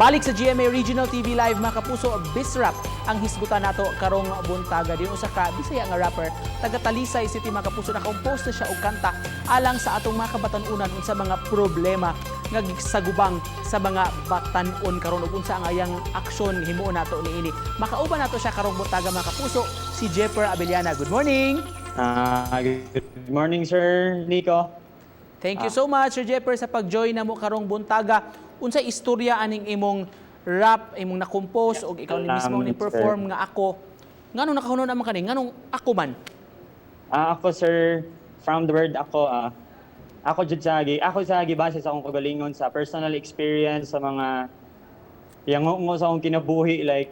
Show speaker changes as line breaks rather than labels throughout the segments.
Balik sa GMA Regional TV Live mga kapuso, Bisrap ang hisgutan nato karong buntaga. Din usa ka Bisaya nga rapper taga Talisay City mga kapuso, naka-compose na siya og kanta alang sa atong mga kabatan-unan unsa mga problema nga gisagubang sa mga batan-on karon ug unsa ang ayang aksyon himuon nato niini. Makauban nato siya karong buntaga mga kapuso, si Jepper Abellana. Good morning.
Good morning, Sir Nico.
Thank you so much, Sir Jepper, sa pag-join na mo karong buntaga. Unsay istorya aning imong rap, imong na-compose o ikaw ni mismo ni perform nga ako. Nganong nakahunon naman kani? Nganong ako man?
Ako, sir, from the word ako, ako sa base sa akong kagalingon sa personal experience sa mga yango sa akong kinabuhi, like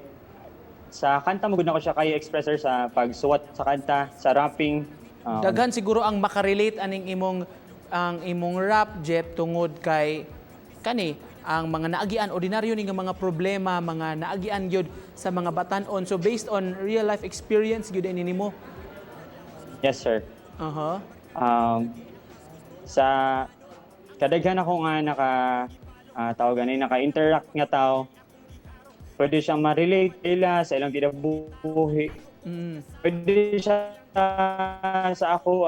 sa kanta magud na ko siya kayo expresser sa pagsuwat sa kanta, sa rapping.
Daghan siguro ang makarelate aning imong rap, Jep, tungod kay kani ang mga naagian, ordinaryo ni nga mga problema, mga naagian gyud sa mga batan-on. So based on real life experience gyud ini nimo?
Yes, sir. Sa kadaghan ako nga naka-interact nga tao, pwede siyang ma-relate nila sa ilang kinabuhi. Pwede siya sa ako,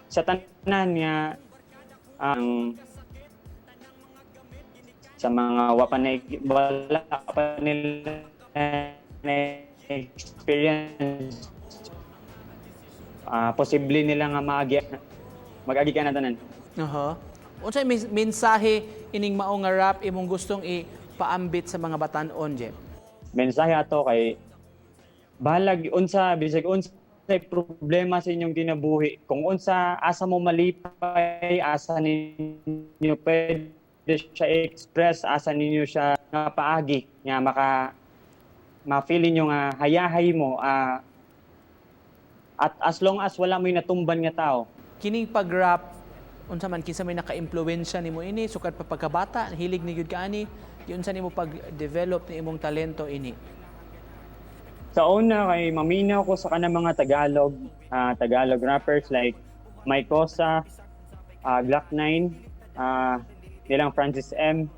sa tanan nga sa mga wala pa nila experience, posible nila nga mag-agi ka na tanan.
Unsay mensahe ining mao nga rap imong gustong ipaambit sa mga batan-on, Jep?
Mensahe ato kay bahalag unsa bisag unsa problema sa inyong kinabuhi, kung unsa asa mo malipay, asa ninyo pwede siya express, asa ninyo siya nga paagi nga ma-feel niyo nga hayahay mo, at as long as wala mo natumban nga tao.
Kining pag-rap unsa man kinsa may naka-impluwensya nimo ini sukat pa pagkabata, hilig ni gyud kaani, unsa nimo pag-develop ni imong talento ini?
Sa una kay maminaw ko sa kanang mga Tagalog rappers like Mike Cosa, Glock 9, nilang Francis M.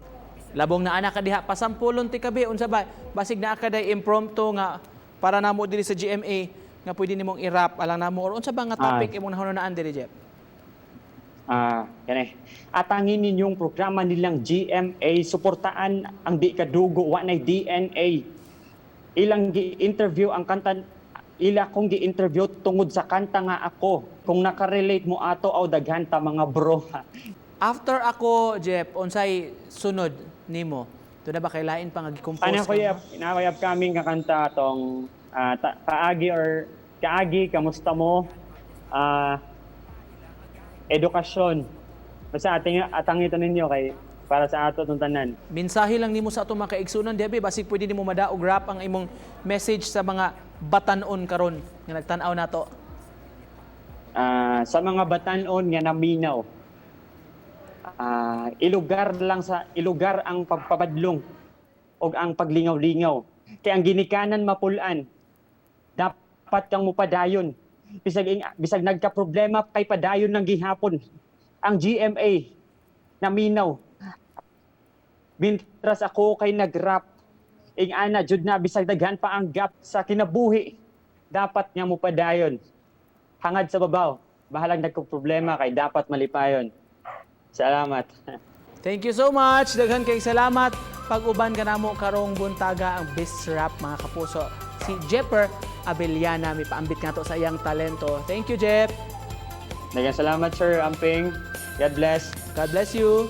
Labong na anak ka diha, pasampulon ti kabi, unsa ba? Basig na ka day impromptu nga para namo diri sa GMA nga pwede nimong i-rap alang namo or unsa ba nga topic imong nahunonaan diri, Jep?
Atangin ninyong programa nilang GMA, suportaan ang di kadugo, wa nay DNA. Ilang gi-interview ang kanta, kong gi-interview tungod sa kanta nga ako. Kung nakarelate mo ato aw daghan ta mga bro.
After ako, Jep, unsay sunod nimo? Ito na ba kay lain pa nga gi-compose?
Inawayap kami nga kanta tong kaagi, kamusta mo? Edukasyon. Basta atangitan ninyo kay para sa ato itong tanan.
Mensahe lang nimo sa atong mga kaigsunan, Debbie, basig pwede nimo madaog rap ang imong message sa mga batan-on karon nga nagtan-aw nato.
Sa mga batan-on nga naminaw, ilugar ang pagpabadlong o ang paglingaw-lingaw. Kaya ang ginikanan mapulan, dapat kang mupadayon. Bisag nagka-problema kay padayon ng gihapon. Ang GMA, naminaw. Mintras ako kay nag-rap, ana jud na bisag daghan pa ang gap sa kinabuhi, dapat nga mupadayon. Hangad sa babaw, bahalag nagka-problema kay dapat malipayon. Salamat.
Thank you so much. Daghan kay salamat. Pag-uban ka namo karong buntaga ang Bisrap mga kapuso. Si Jepper Abellana, may paambit nga to sa iyang talento. Thank you, Jep.
Daghang salamat, Sir Amping. God bless.
God bless you.